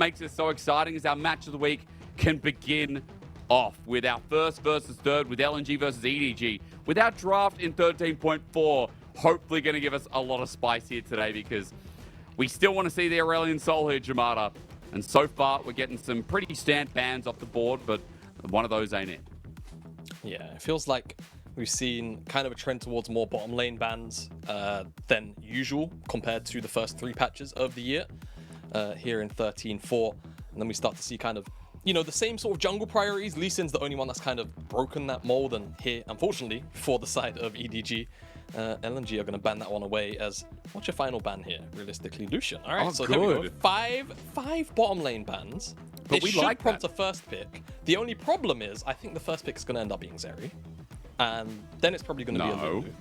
makes it so exciting is our match of the week can begin off with our first versus third with LNG versus EDG. With our draft in 13.4, hopefully going to give us a lot of spice here today because we still want to see the Aurelion Sol here, Jamada. And so far, we're getting some pretty stand bans off the board, but one of those ain't it. Yeah, it feels like we've seen kind of a trend towards more bottom lane bans than usual compared to the first 3 patches of the year here in 13.4. And then we start to see kind of, you know, the same sort of jungle priorities. Lee Sin's the only one that's kind of broken that mold. And here, unfortunately, for the side of EDG, LNG are going to ban that one away as, what's your final ban here? Realistically, Lucian. All right, so good. there we go. Five bottom lane bans. But it we should like prompt that. a first pick. The only problem is, I think the first pick is going to end up being Zeri. And then it's probably going to be a Lulu.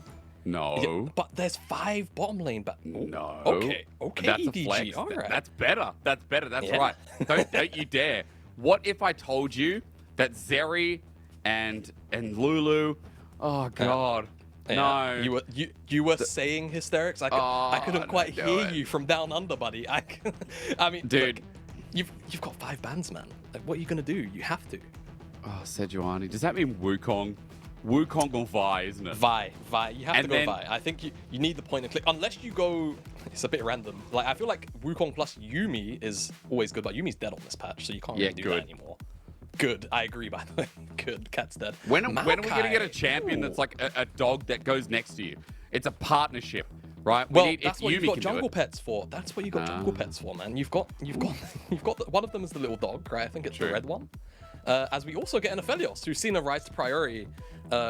No. Yeah, but there's 5 bottom lane bans. No. Okay, That's EDG. a flex. All right. That's better. That's Yeah. right. Don't you dare. What if I told you that Zeri and Lulu, oh God. Yeah. No. You were saying hysterics. I couldn't quite hear you from down under, buddy. I mean, dude, look, you've got 5 bans, man. Like, what are you gonna do? You have to. Oh, Sejuani. Does that mean Wukong? Wukong or Vi, isn't it? Vi. You have to go then- Vi. I think you need the point and click. Unless you go, it's a bit random. Like, I feel like Wukong plus Yuumi is always good, but Yuumi's dead on this patch, so you can't really do that anymore. Good. I agree, by the way. Good. Cat's dead. When are we going to get a Maokai. champion that's like a dog that goes next to you? It's a partnership, right? Well, that's what Yuumi you've got can do jungle it. pets for. That's what you got jungle pets for, man. You've got one of them is the little dog, right? I think it's the red one. As we also get an Aphelios, who's seen a rise to priority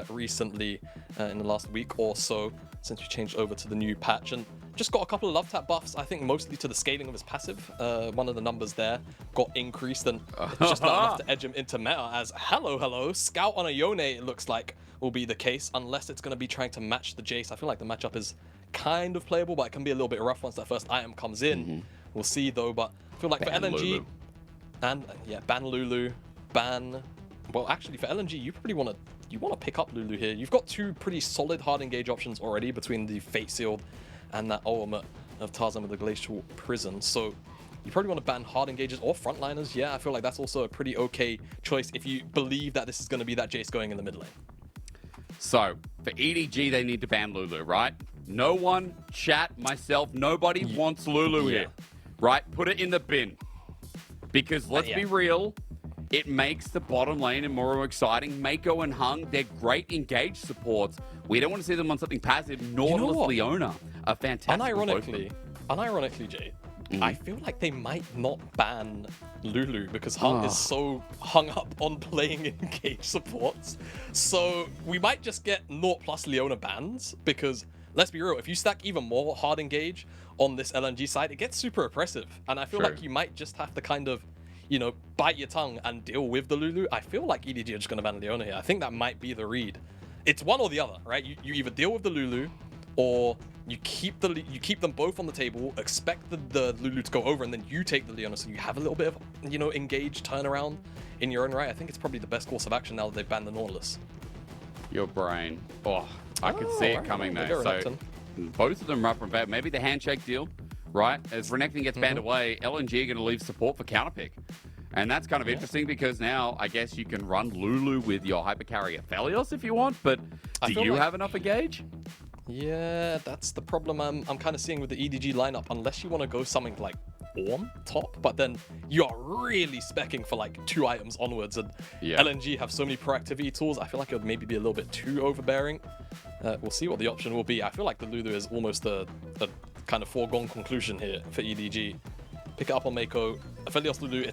recently in the last week or so since we changed over to the new patch, and just got a couple of love tap buffs. I think mostly to the scaling of his passive. One of the numbers there got increased, and it's just not enough to edge him into meta. As hello, scout on a Yone, it looks like will be the case, unless it's going to be trying to match the Jace. I feel like the matchup is kind of playable, but it can be a little bit rough once that first item comes in. We'll see though, but I feel like for LNG Lulu. and ban Lulu, well, actually for LNG you probably want to pick up Lulu here. You've got 2 pretty solid hard engage options already between the Fate Sealed and that ultimate of Tarzan with the Glacial Prison, so you probably want to ban hard engages or frontliners. Yeah, I feel like that's also a pretty okay choice if you believe that this is going to be that Jace going in the mid lane. So, for EDG, they need to ban Lulu, right? No one, chat, myself, nobody wants Lulu here, right? Put it in the bin. Because let's be real, it makes the bottom lane and more exciting. Mako and Hung, they're great engaged supports. We don't want to see them on something passive. Nautilus, Leona are fantastic. Unironically, Jay, I feel like they might not ban Lulu because Hung is so hung up on playing engaged supports. So we might just get Naught plus Leona bans because, let's be real, if you stack even more hard engage on this LNG side, it gets super oppressive. And I feel like you might just have to kind of, you know, bite your tongue and deal with the Lulu. I feel like EDG are just going to ban Leona here. I think that might be the read. It's one or the other, right? You either deal with the Lulu or you keep them both on the table, expect the Lulu to go over, and then you take the Leona, so you have a little bit of, you know, engaged turnaround in your own right. I think it's probably the best course of action now that they've banned the Nautilus. Your brain. Oh, I can see it coming though. So both of them are up and back. Maybe the handshake deal, right? As Renekton gets banned away, LNG are going to leave support for counterpick. And that's kind of interesting because now I guess you can run Lulu with your hypercarry Aphelios if you want, but do you have enough engage? Yeah, that's the problem I'm kind of seeing with the EDG lineup. Unless you want to go something like Ornn top, but then you are really specking for like 2 items onwards, and LNG have so many proactivity tools. I feel like it would maybe be a little bit too overbearing. We'll see what the option will be. I feel like the Lulu is almost a kind of foregone conclusion here for EDG. Pick it up on Mako. Aphelios Lulu,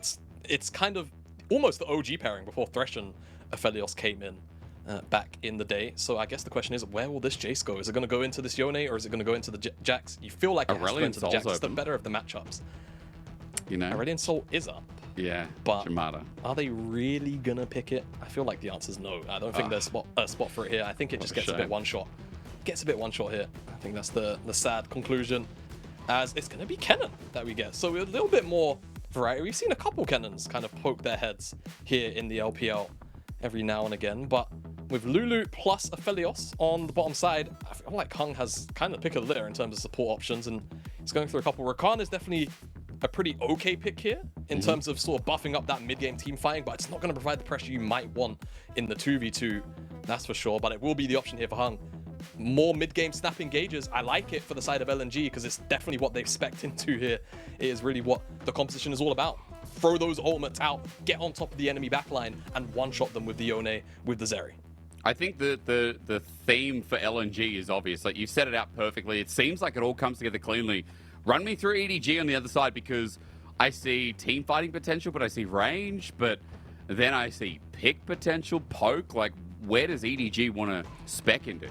it's kind of almost the OG pairing before Thresh and Aphelios came in. Back in the day. So I guess the question is, where will this Jace go? Is it going to go into this Yone or is it going to go into the Jax? You feel like it has to go into the Jax. It's the better of the matchups. You know, Aurelion Sol is up. Yeah, but Jamada. Are they really going to pick it? I feel like the answer is no. I don't think there's a spot for it here. I think it just gets a bit one-shot. Gets a bit one-shot here. I think that's the sad conclusion, as it's going to be Kennen that we get. So a little bit more variety. We've seen a couple Kennens kind of poke their heads here in the LPL every now and again, but with Lulu plus Aphelios on the bottom side, I feel like Hung has kind of pick a litter in terms of support options, and he's going through a couple. Rakan is definitely a pretty okay pick here in terms of sort of buffing up that mid-game team fighting, but it's not going to provide the pressure you might want in the 2v2, that's for sure. But it will be the option here for Hung. More mid-game snap engages. I like it for the side of LNG because it's definitely what they expect into here. It is really what the composition is all about. Throw those ultimates out, get on top of the enemy backline, and one-shot them with the Yone, with the Zeri. I think the theme for LNG is obvious. Like, you've set it out perfectly. It seems like it all comes together cleanly. Run me through EDG on the other side, because I see team fighting potential, but I see range, but then I see pick potential, poke. Like, where does EDG want to spec into?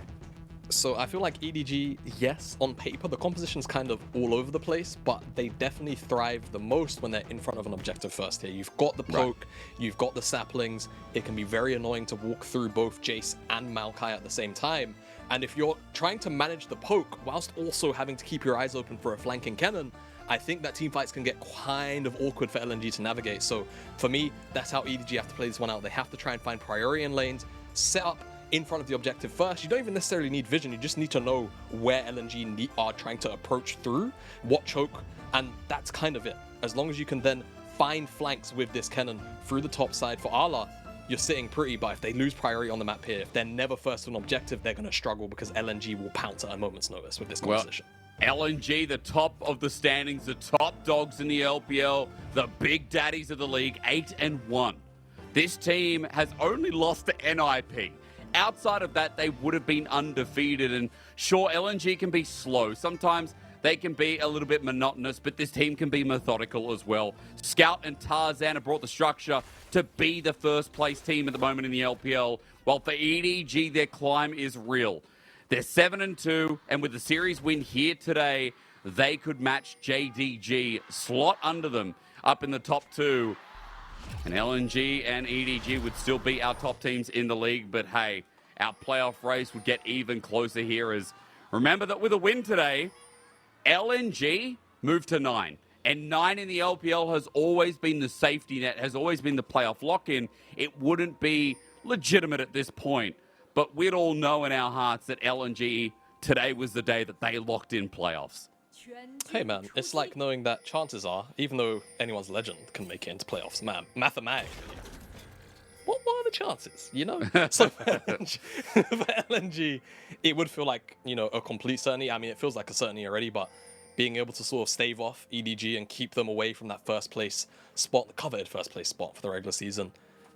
So I feel like EDG, yes, on paper, the composition's kind of all over the place, but they definitely thrive the most when they're in front of an objective first here. You've got the poke, you've got the saplings. It can be very annoying to walk through both Jace and Maokai at the same time. And if you're trying to manage the poke whilst also having to keep your eyes open for a flanking cannon, I think that team fights can get kind of awkward for LNG to navigate. So for me, that's how EDG have to play this one out. They have to try and find priority in lanes, set up in front of the objective first. You don't even necessarily need vision, you just need to know where LNG are trying to approach through, what choke, and that's kind of it. As long as you can then find flanks with this cannon through the top side for Ala, you're sitting pretty. But if they lose priority on the map here, if they're never first on objective, they're going to struggle because LNG will pounce at a moment's notice with this composition. Well, LNG, the top of the standings, the top dogs in the LPL, the big daddies of the league, 8-1. This team has only lost to NIP. Outside of that, they would have been undefeated. And sure, LNG can be slow. Sometimes they can be a little bit monotonous, but this team can be methodical as well. Scout and Tarzan have brought the structure to be the first place team at the moment in the LPL. While for EDG, their climb is real. They're 7-2, and with the series win here today, they could match JDG, slot under them up in the top 2. And LNG and EDG would still be our top teams in the league, but hey, our playoff race would get even closer here. As remember that with a win today, LNG moved to 9. And 9 in the LPL has always been the safety net, has always been the playoff lock-in. It wouldn't be legitimate at this point, but we'd all know in our hearts that LNG today was the day that they locked in playoffs. Hey man, it's like knowing that chances are, even though anyone's legend can make it into playoffs, man, mathematically, what are the chances, you know? So for LNG, it would feel like, you know, a complete certainty. I mean, it feels like a certainty already, but being able to sort of stave off EDG and keep them away from that first place spot, the coveted first place spot for the regular season,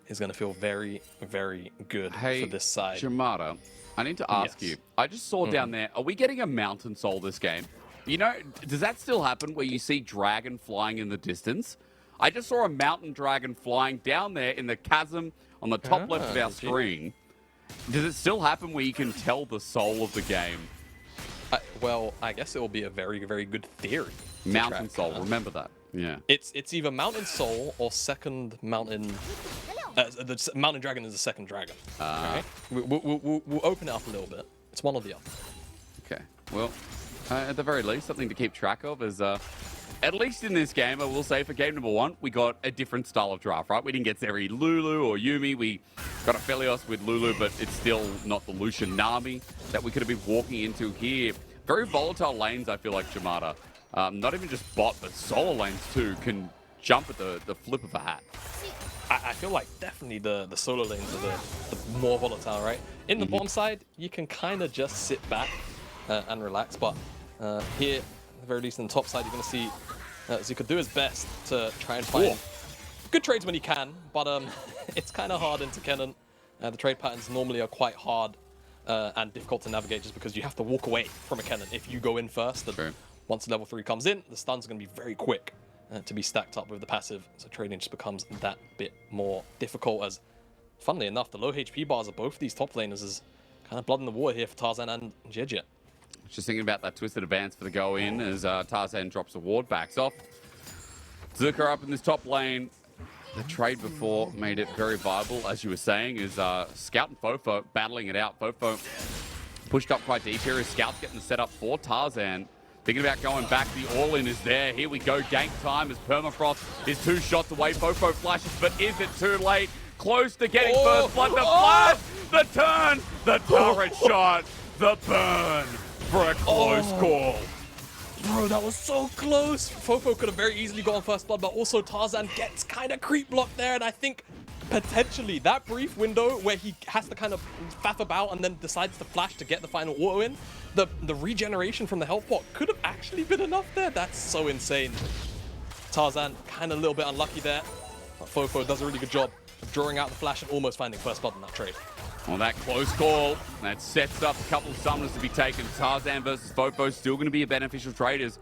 is going to feel very, very good for this side. Jamada, I need to ask you, I just saw down there, are we getting a Mountain Soul this game? You know, does that still happen where you see dragon flying in the distance? I just saw a mountain dragon flying down there in the chasm on the top left of our screen. Does it still happen where you can tell the soul of the game? Well, I guess it will be a very, very good theory. Mountain Soul, remember that. Yeah. It's either Mountain Soul or Second Mountain. The Mountain Dragon is the second dragon. Okay? We'll open it up a little bit. It's one or the other. Okay. Well, at the very least, something to keep track of is, at least in this game, I will say for game number 1, we got a different style of draft, right? We didn't get Zeri Lulu or Yuumi. We got a Felios with Lulu, but it's still not the Lucian Nami that we could have been walking into here. Very volatile lanes, I feel like, Jamada. Not even just bot, but solo lanes too can jump at the flip of a hat. I feel like definitely the solo lanes are the more volatile, right? In the bottom side, you can kind of just sit back and relax, but here, at the very least in the top side, you're going to see Zuka do his best to try and find good trades when he can, but it's kind of hard into Kennen. The trade patterns normally are quite hard and difficult to navigate just because you have to walk away from a Kennen if you go in first. And once level 3 comes in, the stun's going to be very quick to be stacked up with the passive, so trading just becomes that bit more difficult. As, funnily enough, the low HP bars of both these top laners is kind of blood in the water here for Tarzan and Jejet. Just thinking about that twisted advance for the go in as Tarzan drops a ward, backs off. Zuka up in this top lane. The trade before made it very viable, as you were saying, is Scout and Fofo battling it out. Fofo pushed up quite deep here as Scout's getting the setup for Tarzan. Thinking about going back, the all-in is there. Here we go, gank time as Permafrost is 2 shots away. Fofo flashes, but is it too late? Close to getting first blood. The flash, the turn, the turret shot, the burn for a close call. Bro, that was so close. Fofo could have very easily gone first blood, but also Tarzan gets kind of creep blocked there, and I think potentially that brief window where he has to kind of faff about and then decides to flash to get the final auto in, the regeneration from the health pot could have actually been enough there. That's so insane. Tarzan kind of a little bit unlucky there, but Fofo does a really good job of drawing out the flash and almost finding first blood in that trade. Well, that close call, that sets up a couple of summoners to be taken. Tarzan versus Fofo still going to be a beneficial traders.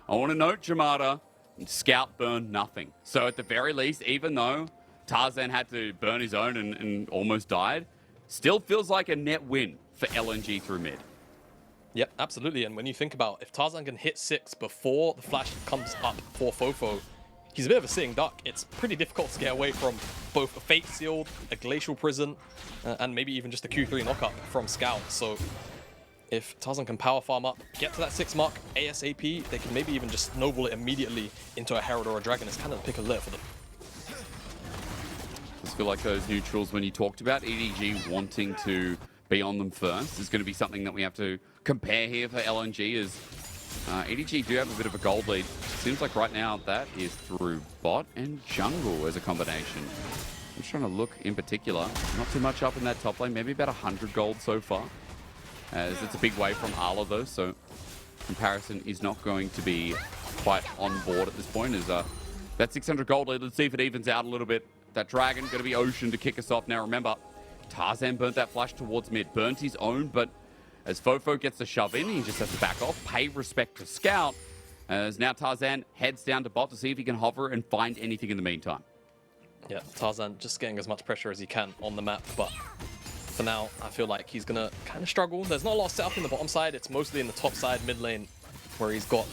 I want to note, Jamada, Scout burned nothing. So at the very least, even though Tarzan had to burn his own and almost died, still feels like a net win for LNG through mid. Yep, absolutely. And when you think about if Tarzan can hit 6 before the flash comes up for Fofo, he's a bit of a sitting duck. It's pretty difficult to get away from both a Fate Sealed, a Glacial Prison, and maybe even just a Q3 knockup from Scout. So if Tarzan can power farm up, get to that 6 mark ASAP, they can maybe even just snowball it immediately into a Herald or a Dragon. It's kind of the pick of the litter for them. I just feel like those neutrals, when you talked about EDG wanting to be on them first, is going to be something that we have to compare here for LNG as EDG do have a bit of a gold lead. Seems like right now that is through bot and jungle as a combination. I'm just trying to look in particular. Not too much up in that top lane, maybe about 100 gold so far. As it's a big way from Arla though, so comparison is not going to be quite on board at this point. As that 600 gold lead, let's see if it evens out a little bit. That Dragon going to be Ocean to kick us off. Now remember, Tarzan burnt that flash towards mid, burnt his own, but as Fofo gets the shove in, he just has to back off, pay respect to Scout. As now Tarzan heads down to bot to see if he can hover and find anything in the meantime. Yeah, Tarzan just getting as much pressure as he can on the map, but for now, I feel like he's going to kind of struggle. There's not a lot of setup in the bottom side. It's mostly in the top side, mid lane, where he's got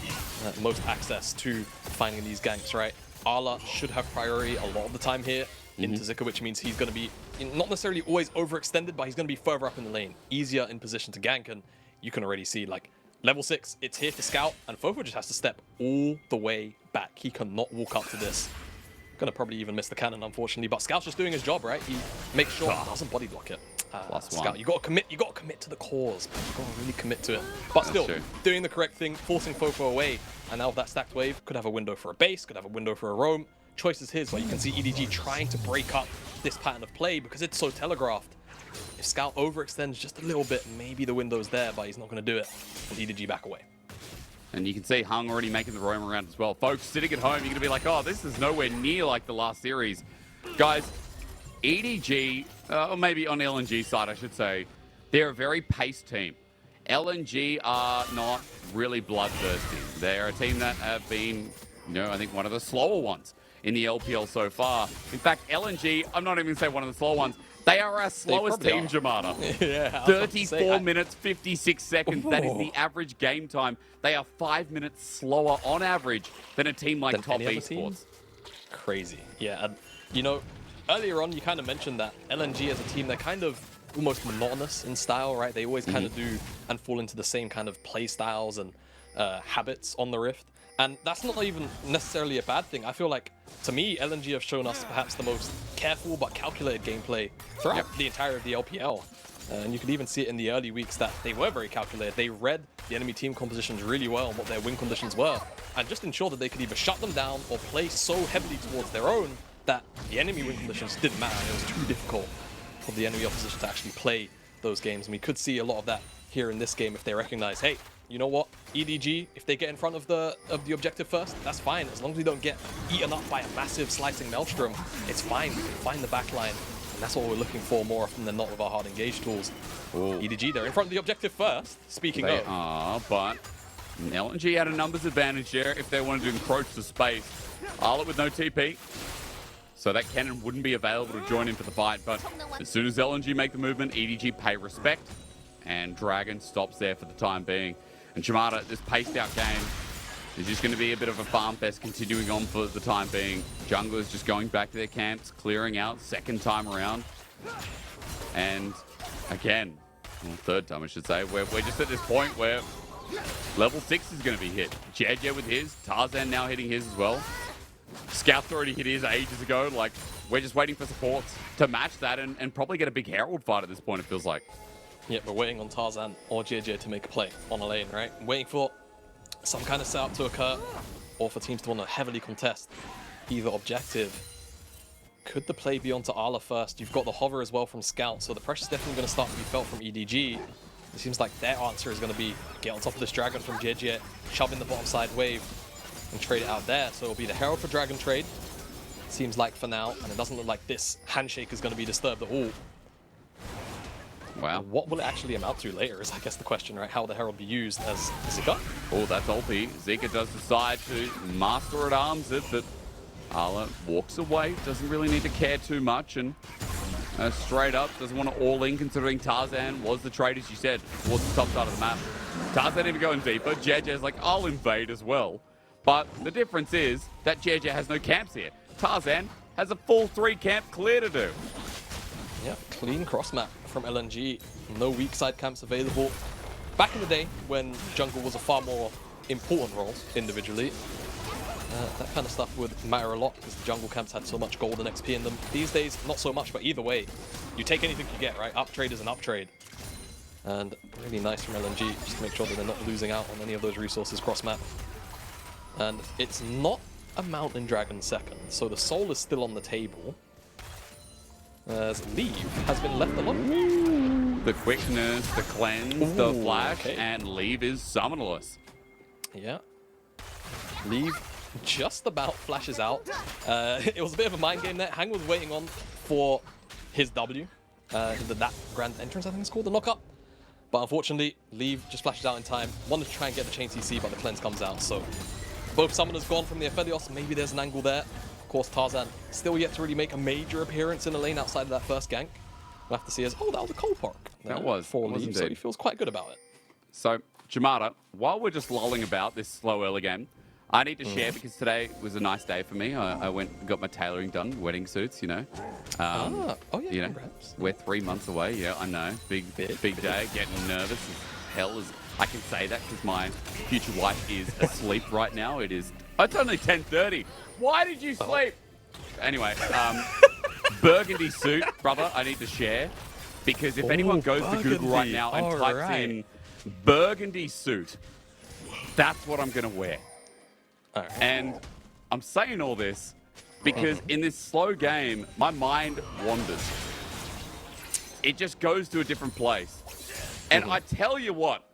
most access to finding these ganks, right? Arla should have priority a lot of the time here into Zika, which means he's going to be not necessarily always overextended, but he's going to be further up in the lane, easier in position to gank, and you can already see, like, level 6, it's here for Scout, and Fofo just has to step all the way back. He cannot walk up to this. Gonna probably even miss the cannon, unfortunately, but Scout's just doing his job, right? He makes sure he doesn't body block it. Scout, you gotta commit to the cause. You gotta really commit to it. But still, doing the correct thing, forcing Fofo away, and now with that stacked wave, could have a window for a base, could have a window for a roam. Choice is his, but you can see EDG trying to break up this pattern of play because it's so telegraphed. If Scout overextends just a little bit, maybe the window's there, but he's not gonna do it. And EDG back away. And you can see Hung already making the roam around as well. Folks, sitting at home, you're going to be like, oh, this is nowhere near like the last series. Guys, EDG, or maybe on LNG side, I should say, they're a very paced team. LNG are not really bloodthirsty. They're a team that have been, you know, I think one of the slower ones in the LPL so far. In fact, LNG, I'm not even going to say one of the slower ones. They are our slowest team, Jamada. Yeah, 34 minutes, 56 seconds. Ooh. That is the average game time. They are 5 minutes slower on average than a team like Top Esports. Crazy. Yeah, and you know, earlier on you kind of mentioned that LNG as a team, they're kind of almost monotonous in style, right? They always kind of do and fall into the same kind of play styles and habits on the Rift. And that's not even necessarily a bad thing. I feel like, to me, LNG have shown us perhaps the most careful but calculated gameplay throughout the entirety of the LPL. And you could even see it in the early weeks that they were very calculated. They read the enemy team compositions really well and what their win conditions were, and just ensured that they could either shut them down or play so heavily towards their own that the enemy win conditions didn't matter. It was too difficult for the enemy opposition to actually play those games. And we could see a lot of that here in this game if they recognize, hey, you know what, EDG, if they get in front of the objective first, that's fine. As long as we don't get eaten up by a massive slicing Maelstrom, it's fine. We can find the backline, and that's what we're looking for more often than not with our hard engage tools. Ooh. EDG, they're in front of the objective first, speaking they of. Are, but LNG had a numbers advantage there if they wanted to encroach the space. Arla with no TP, so that cannon wouldn't be available to join in for the fight, but as soon as LNG make the movement, EDG pay respect, and Dragon stops there for the time being. And Jamada, this paced out game is just going to be a bit of a farm fest continuing on for the time being. Junglers just going back to their camps, clearing out, second time around. And again, well, third time I should say, we're just at this point where level 6 is going to be hit. JJ with his, Tarzan now hitting his as well. Scout's already hit his ages ago. Like, we're just waiting for supports to match that and probably get a big Herald fight at this point, it feels like. Yeah, we're waiting on Tarzan or JJ to make a play on a lane, right? Waiting for some kind of setup to occur, or for teams to want to heavily contest either objective. Could the play be onto Ala first? You've got the hover as well from Scout, so the pressure's definitely going to start to be felt from EDG. It seems like their answer is going to be get on top of this Dragon from JJ, shove in the bottom side wave, and trade it out there. So it'll be the Herald for Dragon trade, seems like for now, and it doesn't look like this handshake is going to be disturbed at all. Wow. What will it actually amount to later is, I guess, the question, right? How will the Herald be used as Zika? Oh, that's ulti. Zika does decide to master at arms it, but Ala walks away, doesn't really need to care too much, and straight up doesn't want to all in, considering Tarzan was the trade, as you said, towards the top side of the map. Tarzan even going deeper. JJ's like, I'll invade as well. But the difference is that JJ has no camps here. Tarzan has a full 3 camp clear to do. Yeah, clean cross map from LNG. No weak side camps available. Back in the day, when jungle was a far more important role individually, that kind of stuff would matter a lot because the jungle camps had so much gold and XP in them. These days, not so much, but either way, you take anything you get, right? Up trade is an up trade. And really nice from LNG, just to make sure that they're not losing out on any of those resources cross-map. And it's not a Mountain Dragon second, so the soul is still on the table. As Leave has been left alone. The quickness, the cleanse, the flash, and Leave is summonerless. Yeah. Leave just about flashes out. It was a bit of a mind game there. Hang was waiting on for his W. That grand entrance, I think it's called, the knock-up. But unfortunately, Leave just flashes out in time. Wanted to try and get the chain CC, but the cleanse comes out. So both summoners gone from the Aphelios. Maybe there's an angle there. Of course, Tarzan still yet to really make a major appearance in the lane outside of that first gank. We'll have to see as, oh, that was a cold park. That was. For Leave, so he feels quite good about it. So, Jamada, while we're just lolling about this slow early game, I need to share because today was a nice day for me. I went and got my tailoring done, wedding suits, you know. Oh yeah, you know, congrats. we're 3 months away. Yeah, I know. Big day. Getting nervous as hell. As I can say that because my future wife is asleep right now. It's only 10:30. Why did you sleep? Anyway, burgundy suit, brother. I need to share because if anyone goes to Google right now and types in burgundy suit, that's what I'm gonna wear. All right. And I'm saying all this because in this slow game, my mind wanders. It just goes to a different place. And I tell you what,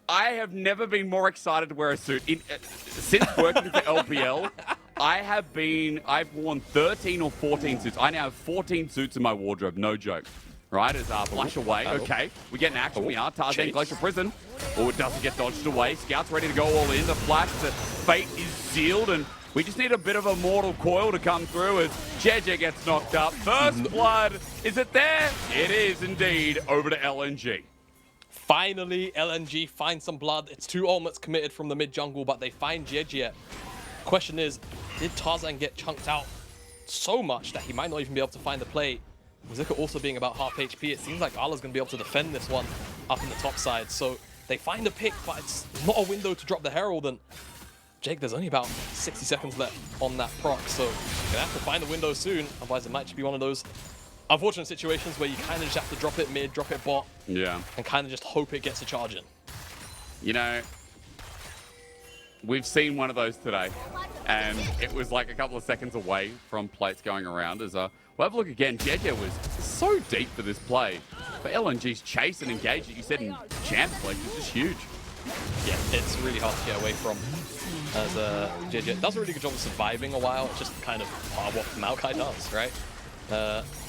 I have never been more excited to wear a suit. Since working for LPL, I've worn 13 or 14 suits. I now have 14 suits in my wardrobe, no joke. Right, as flash away. Okay, we get an action. We are Tarzan Glacial Prison. Oh, it doesn't get dodged away. Scout's ready to go all in. The flash, the fate is sealed, and we just need a bit of a mortal coil to come through as JJ gets knocked up. First blood, is it there? It is indeed, over to LNG. Finally, LNG finds some blood. It's 2 ultimates committed from the mid jungle, but they find JJ. Question is, did Tarzan get chunked out so much that he might not even be able to find the play? Zika also being about half HP, it seems like Ala's going to be able to defend this one up in the top side. So they find a pick, but it's not a window to drop the Herald. And Jake, there's only about 60 seconds left on that proc, so you're going to have to find the window soon. Otherwise, it might just be one of those unfortunate situations where you kind of just have to drop it mid, drop it bot, and kind of just hope it gets a charge in. You know, we've seen one of those today, and it was like a couple of seconds away from plates going around. As we'll have a look again. JJ was so deep for this play. But LNG's chase and engage that you said in Champs League is just huge. Yeah, it's really hard to get away from. As JJ does a really good job of surviving a while. It's just kind of part of what Maokai does, right?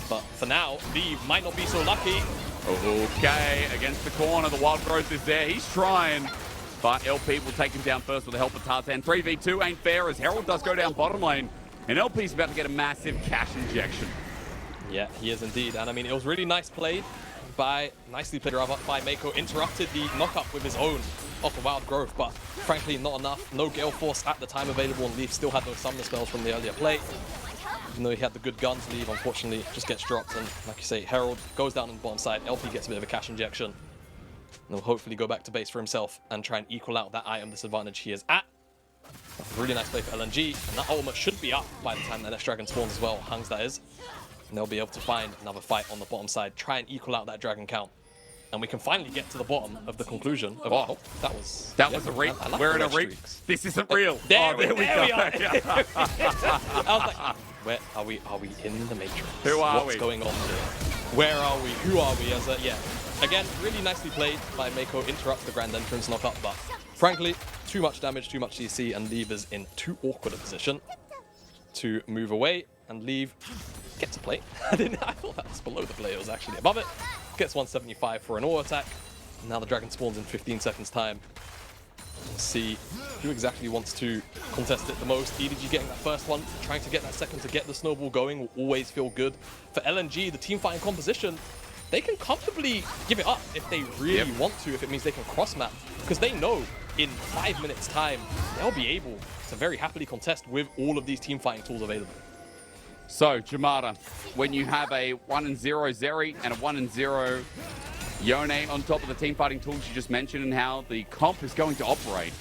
But for now, Leave might not be so lucky. Okay, against the corner, the wild growth is there. He's trying, but LP will take him down first with the help of Tarzan. 3v2 ain't fair as Herald does go down bottom lane, and LP's about to get a massive cash injection. Yeah, he is indeed. And I mean, it was really nicely played rather by Mako. Interrupted the knock-up with his own off the wild growth, but frankly, not enough. No Gale Force at the time available, and Leaf still had those summoner spells from the earlier play. Even though he had the good guns, Leave unfortunately just gets dropped, and like you say, Herald goes down on the bottom side. LP gets a bit of a cash injection, and he'll hopefully go back to base for himself and try and equal out that item disadvantage he is at. Really nice play for LNG, and that ultimate should be up by the time that next dragon spawns as well, Hangs that is. And they'll be able to find another fight on the bottom side, try and equal out that dragon count. And we can finally get to the bottom of the conclusion of that was a real. I like We're in the a red real. streaks. This isn't real. There, there we there go. we are. I was like, where are we? Are we in the Matrix? Who are we? What's going on here? Where are we? Who are we? As a, yeah, again, really nicely played by Mako. Interrupts the grand entrance knock up, but frankly, too much damage, too much CC, and Leave is in too awkward a position to move away. And Leave gets a play. I thought that was below the play. It was actually above it. Gets 175 for an auto attack. And now the dragon spawns in 15 seconds time. Let's see who exactly wants to contest it the most. EDG getting that first one, trying to get that second to get the snowball going will always feel good. For LNG, the team fighting composition, they can comfortably give it up if they really want to, if it means they can cross map. Because they know in 5 minutes time, they'll be able to very happily contest with all of these team fighting tools available. So, Jamada, when you have a 1-0 Zeri and a 1-0 Yone on top of the team fighting tools you just mentioned and how the comp is going to operate,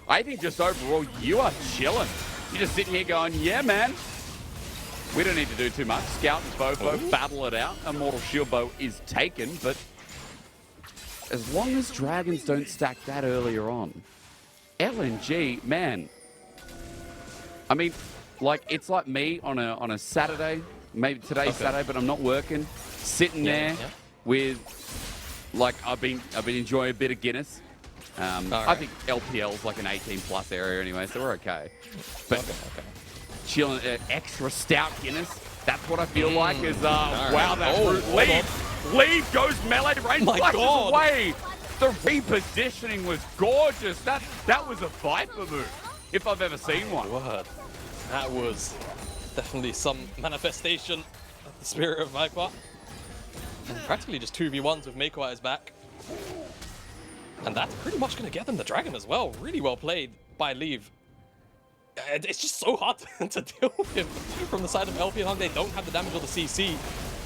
I think just overall, you are chilling. You're just sitting here going, yeah, man. We don't need to do too much. Scout and Fofo battle it out. Immortal Shield Bow is taken, but as long as dragons don't stack that earlier on, LNG, man. I mean, like, it's like me on a Saturday, maybe today's Saturday, but I'm not working, sitting there with, like, I've been enjoying a bit of Guinness. I think LPL is like an 18+ area anyway, so we're okay. But chilling at extra stout Guinness, that's what I feel like is, wow, that route. Leave goes melee range, flashes away. The repositioning was gorgeous. That was a Viper move, if I've ever seen one. Word. That was definitely some manifestation of the spirit of Viper. And practically just 2v1s with Mako at his back. And that's pretty much going to get them the dragon as well. Really well played by Leave. It's just so hard to deal with from the side of LPL. They don't have the damage or the CC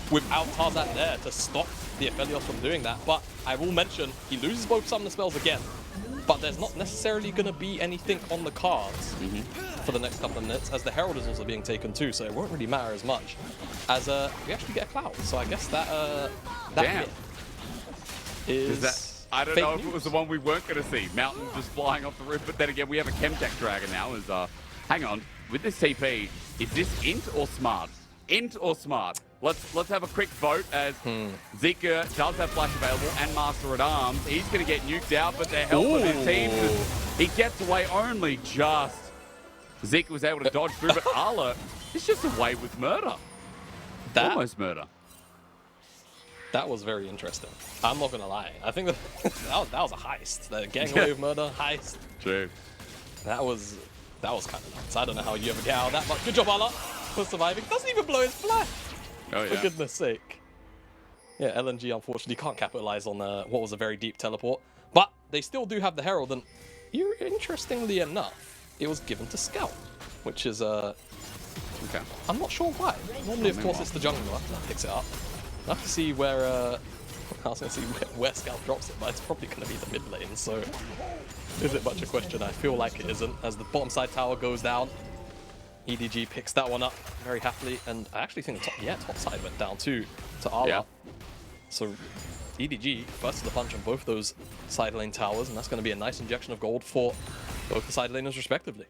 without Tarzan there to stop the Aphelios from doing that. But I will mention, he loses both summon spells again. But there's not necessarily going to be anything on the cards for the next couple of minutes, as the Herald is also being taken too, so it won't really matter as much as we actually get a cloud. So I guess that hit is I don't know if it was the one we weren't going to see. Mountain just flying off the roof, but then again, we have a Chemtech Dragon now. Hang on, with this TP, is this int or smart? Int or smart? Let's have a quick vote as Zika does have flash available and Master at Arms. He's going to get nuked out, but they're helping his team. He gets away only just. Zika was able to dodge through, but Arla is just away with murder. Almost murder. That was very interesting. I'm not going to lie. I think that was a heist. The getting away with murder, heist. True. That was kind of nuts. I don't know how you ever get out of that, but good job, Arla, for surviving. Doesn't even blow his flash. Oh, yeah. For goodness sake. Yeah, LNG unfortunately can't capitalize on what was a very deep teleport. But they still do have the Herald, and interestingly enough, it was given to Scout, which is, I'm not sure why. Normally, of course, it's the jungler that picks it up. I'll have to see where, I was going to see where Scout drops it, but it's probably going to be the mid lane, so is it much a question? I feel like it isn't, as the bottom side tower goes down. EDG picks that one up very happily, and I actually think the top side went down too to Arla. Yeah. So EDG first to the punch on both those side lane towers, and that's going to be a nice injection of gold for both the side laners respectively.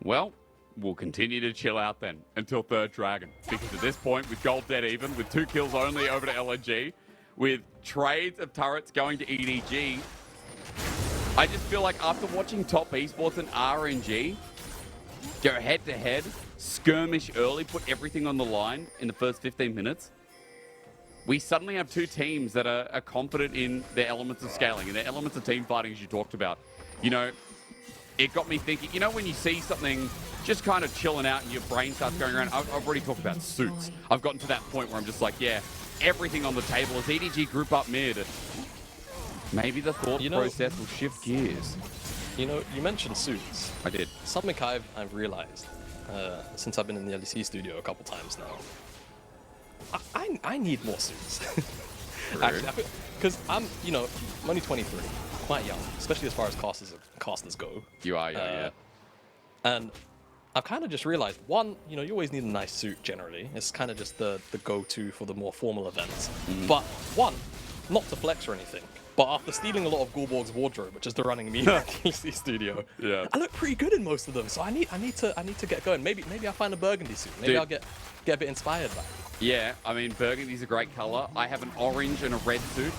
Well, we'll continue to chill out then until third dragon, because at this point, with gold dead even, with 2 kills only over to LNG, with trades of turrets going to EDG, I just feel like after watching Top Esports and RNG go head-to-head, skirmish early, put everything on the line in the first 15 minutes, we suddenly have 2 teams that are confident in their elements of scaling and their elements of team fighting, as you talked about. You know, it got me thinking, you know, when you see something just kind of chilling out and your brain starts going around, I've already talked about suits. I've gotten to that point where I'm just like, yeah, everything on the table is EDG group up mid. Maybe the thought process will shift gears. You know, you mentioned suits. I did. Something I've realized since I've been in the LEC studio a couple times now. I need more suits. Actually, because I'm only 23, quite young, especially as far as casters go. You are, yeah. And I've kind of just realized, one, you always need a nice suit generally. It's kind of just the go-to for the more formal events. But one, not to flex or anything, but after stealing a lot of Gulborg's wardrobe, which is the running meme at TLC Studio, I look pretty good in most of them. So I need to get going. Maybe I find a burgundy suit. Maybe I'll get a bit inspired by it. Yeah, I mean, burgundy's a great color. I have an orange and a red suit.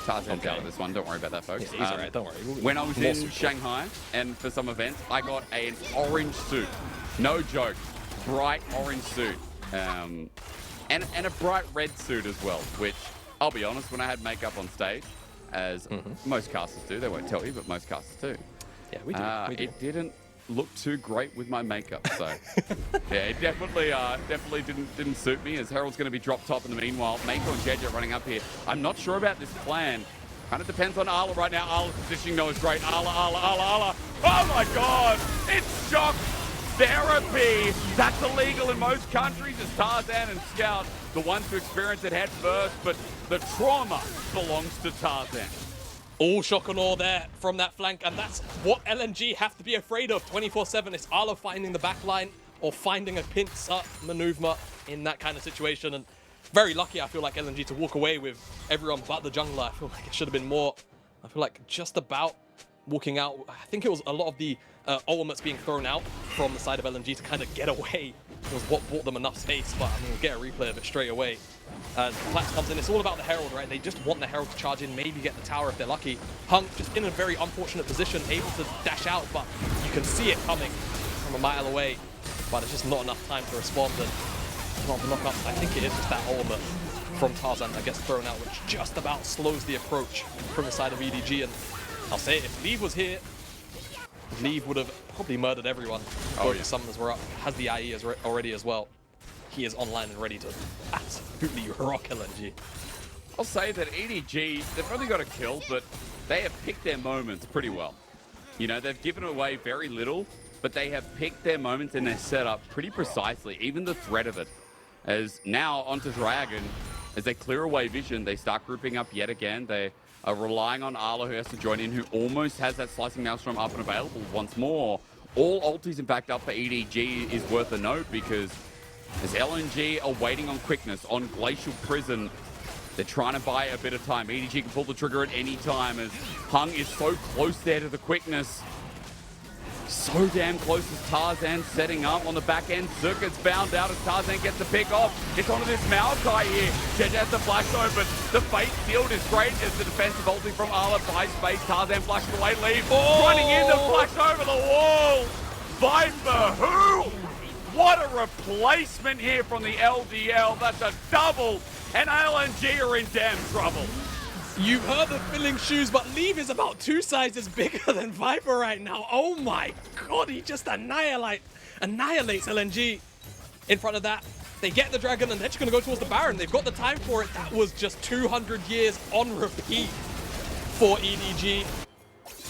Tarzan's out of this one. Don't worry about that, folks. Yeah, he's alright. Don't worry. When I was in Shanghai and for some events, I got an orange suit. No joke. Bright orange suit. And a bright red suit as well, which, I'll be honest, when I had makeup on stage, as most casters do, they won't tell you, but most casters do. Yeah, we do. It didn't look too great with my makeup, so yeah, it definitely didn't suit me, as Herald's going to be drop top in the meanwhile. Mako and JJ running up here. I'm not sure about this plan. Kind of depends on Arla right now. Arla's positioning though is great. Arla. Oh my god! It's shock therapy! That's illegal in most countries as Tarzan and Scout, the ones who experience it head first, but the trauma belongs to Tarzan. All shock and awe there from that flank, and that's what LNG have to be afraid of 24/7. It's Arlo finding the backline or finding a pinch up maneuver in that kind of situation, and very lucky, I feel like, LNG to walk away with everyone but the jungler. I feel like it should have been more. I feel like just about walking out. I think it was a lot of the ultimates being thrown out from the side of LNG to kind of get away. It was what bought them enough space, but I mean, we'll get a replay of it straight away. Flax comes in. It's all about the Herald, right? They just want the Herald to charge in, maybe get the tower if they're lucky. Hung just in a very unfortunate position, able to dash out, but you can see it coming from a mile away. But there's just not enough time to respond. And not the knockup. I think it is just that ultimate from Tarzan that gets thrown out, which just about slows the approach from the side of EDG. And I'll say it, if Leave was here, Leave would have probably murdered everyone. Both the summoners were up. Has the IE already as well. He is online and ready to absolutely rock LNG. I'll say that EDG, they've only got a kill, but they have picked their moments pretty well. You know, they've given away very little, but they have picked their moments in their setup pretty precisely, even the threat of it. As now onto Dragon, as they clear away vision, they start grouping up yet again. They are relying on Arlo, who has to join in, who almost has that Slicing Maelstrom up and available once more. All ultis, in fact, up for EDG is worth a note, because as LNG are waiting on quickness, on Glacial Prison, they're trying to buy a bit of time. EDG can pull the trigger at any time, as Hung is so close there to the quickness. So damn close as Tarzan setting up on the back end. Circuit's bound out as Tarzan gets the pick off. It's onto this Maokai here. JJ has the flash zone, but the Fate field is great as the defensive ulting from Arla buys space. Tarzan flashes away, Leave. Running in the flash over the wall. Viper, who? What a replacement here from the LDL. That's a double, and LNG are in damn trouble. You've heard the filling shoes, but Leave is about 2 sizes bigger than Viper right now. Oh my god, he just annihilates LNG. In front of that, they get the Dragon, and they're just going to go towards the Baron. They've got the time for it. That was just 200 years on repeat for EDG.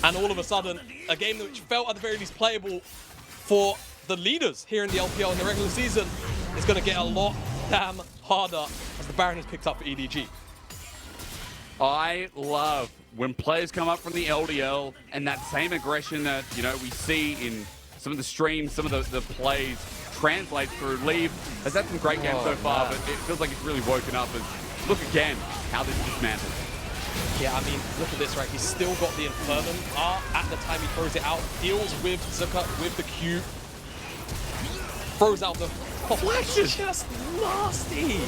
And all of a sudden, a game which felt at the very least playable for the leaders here in the LPL in the regular season is going to get a lot damn harder as the Baron is picked up for EDG. I love when players come up from the LDL and that same aggression that, you know, we see in some of the streams, some of the plays translate through. Leave has had some great games so far, but it feels like it's really woken up. And look again how this is dismantled. Yeah, I mean, look at this, right? He's still got the Infernum at the time he throws it out. Deals with Zuka with the Q. Throws out the flashes. Just nasty.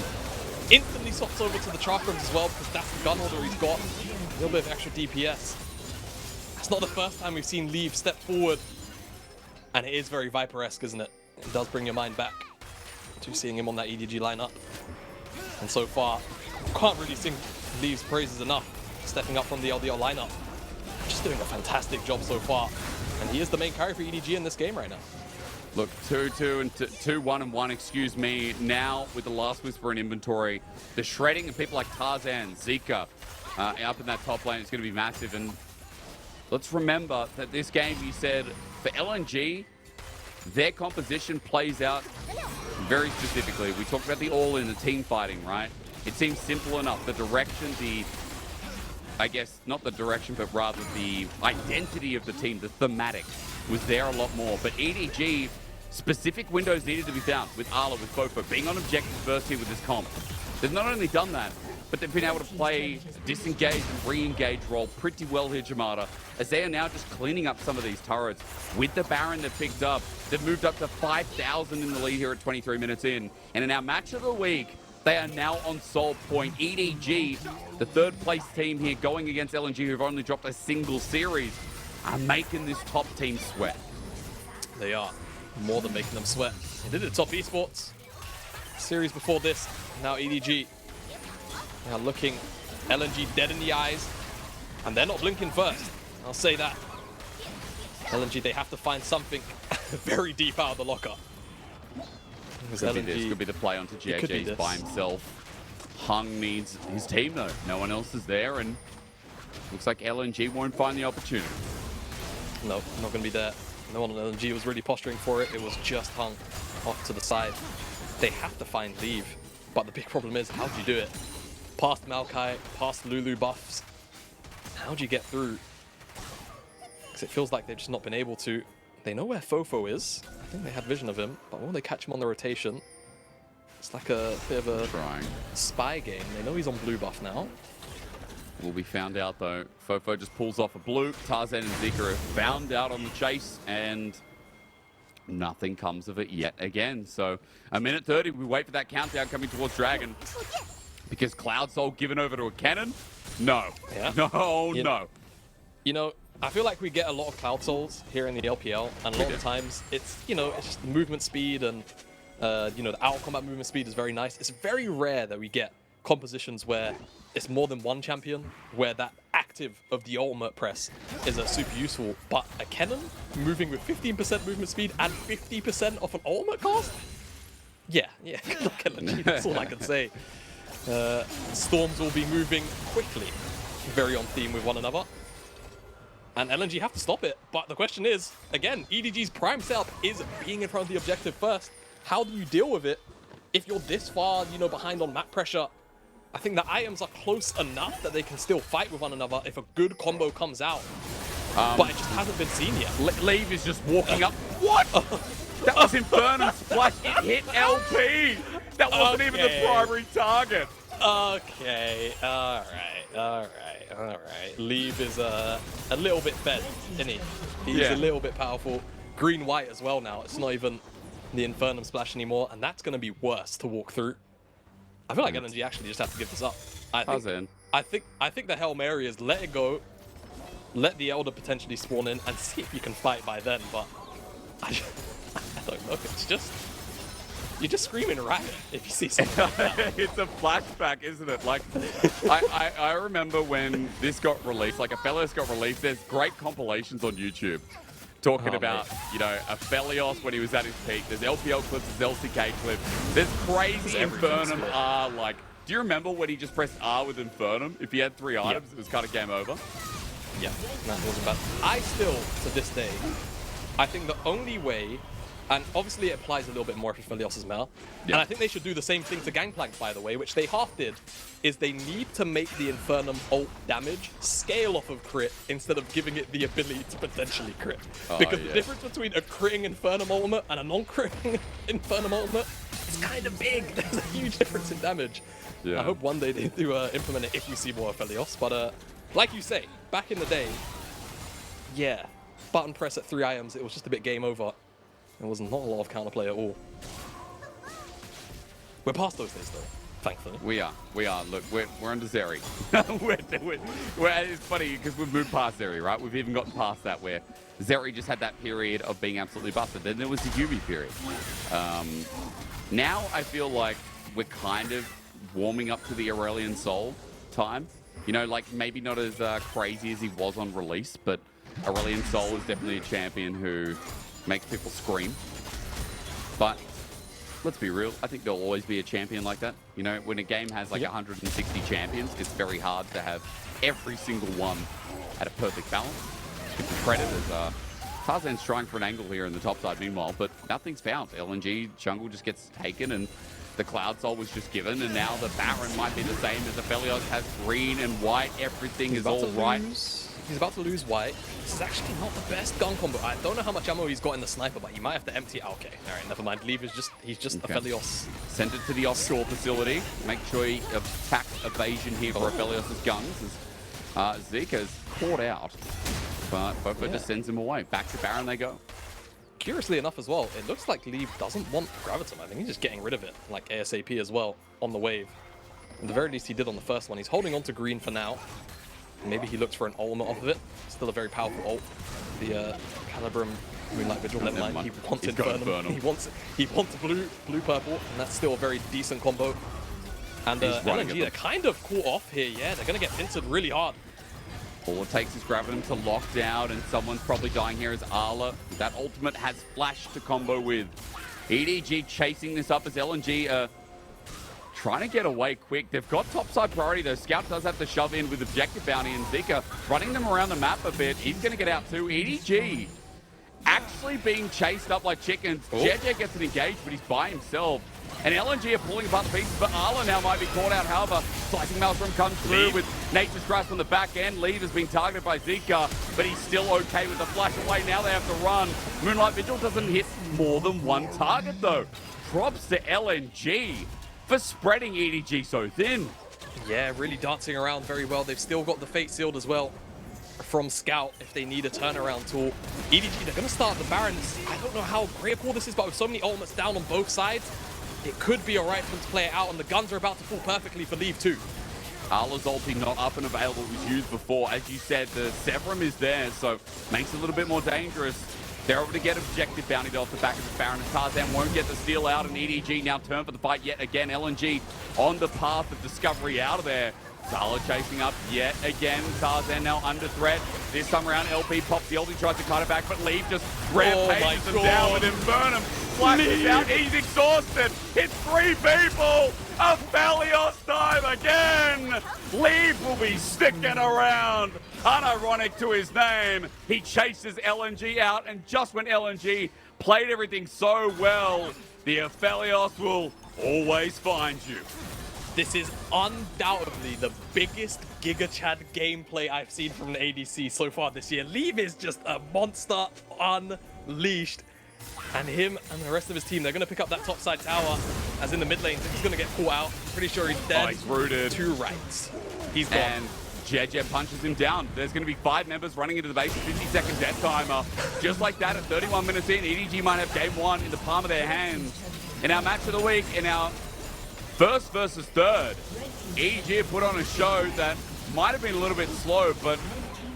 Instantly swaps over to the Chakrams as well, because that's the gun order he's got. A little bit of extra DPS. That's not the first time we've seen Leave step forward. And it is very Viper-esque, isn't it? It does bring your mind back to seeing him on that EDG lineup. And so far, can't really sing Leave's praises enough, stepping up from the LDL lineup. Just doing a fantastic job so far. And he is the main carry for EDG in this game right now. Look, 2-2 and 2-1-1, excuse me. Now, with the Last Whisper in inventory, the shredding of people like Tarzan, Zika, up in that top lane is going to be massive. And let's remember that this game, you said, for LNG, their composition plays out very specifically. We talked about the all-in, the team fighting, right? It seems simple enough. The direction, I guess, not the direction, but rather the identity of the team, the thematic, was there a lot more. But EDG, specific windows needed to be found with Arla, with Fofo, being on objective first here with this comp. They've not only done that, but they've been able to play a disengage and re-engage role pretty well here, Jamada, as they are now just cleaning up some of these turrets. With the Baron they've picked up, they've moved up to 5,000 in the lead here at 23 minutes in. And in our match of the week, they are now on Soul Point. EDG, the third place team here, going against LNG, who've only dropped a single series, are making this top team sweat. They are. More than making them sweat. They did it top esports. Series before this, now EDG. Now looking LNG dead in the eyes. And they're not blinking first. I'll say that. LNG, they have to find something very deep out of the locker. Could be the play onto GHG's by himself. Hung needs his team though. No one else is there, and looks like LNG won't find the opportunity. No, not going to be there. No one on LNG was really posturing for it. It was just Hung off to the side. They have to find leave, but the big problem is, how do you do it? Past Maokai, past Lulu buffs. How do you get through? Because it feels like they've just not been able to. They know where Fofo is. I think they had vision of him, but when they catch him on the rotation, it's like a bit of a spy game. They know he's on blue buff now. Will be found out though. Fofo just pulls off a blue. Tarzan and Zika are found out on the chase, and nothing comes of it yet again. So a minute 30, we wait for that countdown coming towards Dragon. Because Cloud Soul given over to a cannon? No. Yeah. No, no. You know, I feel like we get a lot of Cloud Souls here in the LPL, and a lot of times it's, you know, it's just movement speed and, you know, the out combat movement speed is very nice. It's very rare that we get compositions where it's more than one champion, where that active of the ultimate press is super useful, but a cannon moving with 15% movement speed and 50% off an ultimate cost? Yeah, good luck, LNG, that's all I can say. Storms will be moving quickly, very on theme with one another. And LNG have to stop it, but the question is, again, EDG's prime setup is being in front of the objective first. How do you deal with it if you're this far, you know, behind on map pressure? I think the items are close enough that they can still fight with one another if a good combo comes out. But it just hasn't been seen yet. Leave is just walking up. What? That was Infernum Splash. It hit LP. That wasn't even the primary target. Okay, alright. Leave is a little bit fed, isn't he? He's a little bit powerful. Green-white as well now. It's not even the Infernum Splash anymore, and that's going to be worse to walk through. I feel like LNG actually just have to give this up. I think the Hail Mary is let it go, let the Elder potentially spawn in, and see if you can fight by then, but I don't know. It's just, you're just screaming riot if you see something like that. It's a flashback, isn't it? Like, I remember when this got released, like Aphelios got released, there's great compilations on YouTube talking about, you know, Aphelios when he was at his peak. There's LPL clips, there's LCK clips. There's crazy Infernum R, like, do you remember when he just pressed R with Infernum? If he had 3 items, it was kind of game over. Yeah, that wasn't bad. I still, to this day, I think the only way, and obviously it applies a little bit more for Aphelios' meta, and I think they should do the same thing to Gangplank, by the way, which they half did, is they need to make the Infernum ult damage scale off of crit instead of giving it the ability to potentially crit. Because the difference between a critting Infernum ultimate and a non-critting Infernum ultimate is kind of big. There's a huge difference in damage. I hope one day they do implement it if we see more Aphelios, but like you say, back in the day, button press at 3 items, it was just a bit game over. There was not a lot of counterplay at all. We're past those days, though, thankfully. We are. Look, we're under Zeri. It's funny because we've moved past Zeri, right? We've even gotten past that where Zeri just had that period of being absolutely busted. Then there was the Yubi period. Now I feel like we're kind of warming up to the Aurelion Sol time. You know, like maybe not as crazy as he was on release, but Aurelion Sol is definitely a champion who makes people scream. But let's be real, I think there'll always be a champion like that. You know, when a game has like 160 champions, it's very hard to have every single one at a perfect balance. The Predators are Tarzan's trying for an angle here in the top side meanwhile, but nothing's found. LNG jungle just gets taken, and the Cloud Soul was just given, and now the Baron might be the same as the Aphelios has green and white. Everything is all right. He's about to lose white. This is actually not the best gun combo. I don't know how much ammo he's got in the sniper, but you might have to empty it. Okay, all right, never mind. Leave is just, he's just Aphelios. Send it to the offshore facility. Make sure he attacks evasion here for Aphelios' guns. As Zika's caught out, but Bofo just sends him away. Back to Baron they go. Curiously enough as well, it looks like Leave doesn't want Graviton. I think he's just getting rid of it, like ASAP as well, on the wave. At the very least he did on the first one. He's holding on to green for now. Maybe he looks for an ultimate off of it. Still a very powerful ult. The Calibrum Moonlight Vigil, never mind. He wants Infernum. He wants blue purple, and that's still a very decent combo. And LNG, they're kind of caught off here, yeah. They're gonna get pincered really hard. All it takes is Graviton to lock down, and someone's probably dying here as Arla. That ultimate has flash to combo with. EDG chasing this up as LNG trying to get away quick. They've got topside priority though. Scout does have to shove in with objective bounty, and Zika running them around the map a bit. He's going to get out too. EDG actually being chased up like chickens. JJ gets an engage, but he's by himself. And LNG are pulling apart the pieces, but Arla now might be caught out. However, Slicing Maelstrom comes through with Nature's Grasp on the back end. Leave has been targeted by Zika, but he's still okay with the flash away. Now they have to run. Moonlight Vigil doesn't hit more than one target though. Props to LNG for spreading EDG so thin. Yeah, really dancing around very well. They've still got the Fate Sealed as well from Scout if they need a turnaround tool. EDG, they're going to start the Barons. I don't know how great a call this is, but with so many ultimates down on both sides, it could be alright for them to play it out, and the guns are about to fall perfectly for Leave too. Arla's ulti not up and available. It was used before. As you said, the Severum is there, so makes it a little bit more dangerous. They're able to get objective bounty off the back of the Baron, and Tarzan won't get the steal out, and EDG now turn for the fight yet again. LNG on the path of discovery out of there. Zala chasing up yet again. Tarzan now under threat. This time around, LP pops the ulti, tries to cut it back, but Leave just rampages them down with Infernum. Flashes out, he's exhausted. It's 3 people. Aphelios time again. Leave will be sticking around. Unironic to his name. He chases LNG out, and just when LNG played everything so well, the Aphelios will always find you. This is undoubtedly the biggest Giga Chad gameplay I've seen from the ADC so far this year. Leave is just a monster unleashed. And him and the rest of his team, they're going to pick up that topside tower, as in the mid lane. He's going to get caught out. Pretty sure he's dead. Oh, he's rooted. 2 rights. He's gone. And JJ punches him down. There's going to be 5 members running into the base, 50-second death timer. Just like that, at 31 minutes in, EDG might have game 1 in the palm of their hands. In our match of the week, in our first versus third, EDG put on a show that might have been a little bit slow, but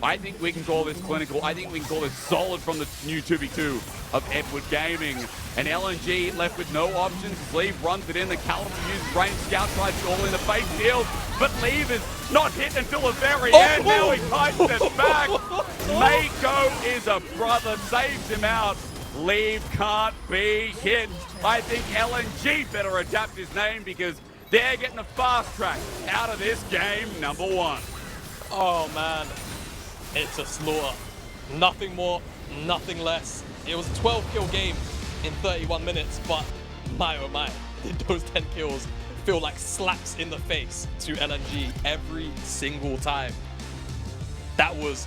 I think we can call this clinical. I think we can call this solid from the new 2v2 of Edward Gaming. And LNG left with no options. Leave runs it in. The Caliber uses Rain. Scout tries to all in the face field, but Leave is not hit until the very end. Now he tightens it back. Mako is a brother, saves him out. Leave can't be hit. I think LNG better adapt his name, because they're getting a fast track out of this game number 1. Oh man, it's a slaughter. Nothing more, nothing less. It was a 12-kill game in 31 minutes, but my oh my, did those 10 kills feel like slaps in the face to LNG every single time. That was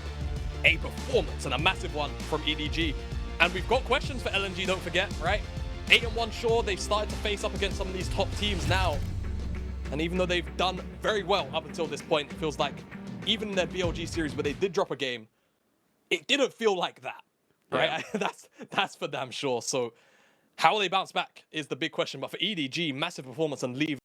a performance, and a massive one from EDG. And we've got questions for LNG, don't forget, right? 8-1, sure, they've started to face up against some of these top teams now. And even though they've done very well up until this point, it feels like even in their BLG series where they did drop a game, it didn't feel like that, right? Yeah. That's for damn sure. So how will they bounce back is the big question. But for EDG, massive performance, and Leave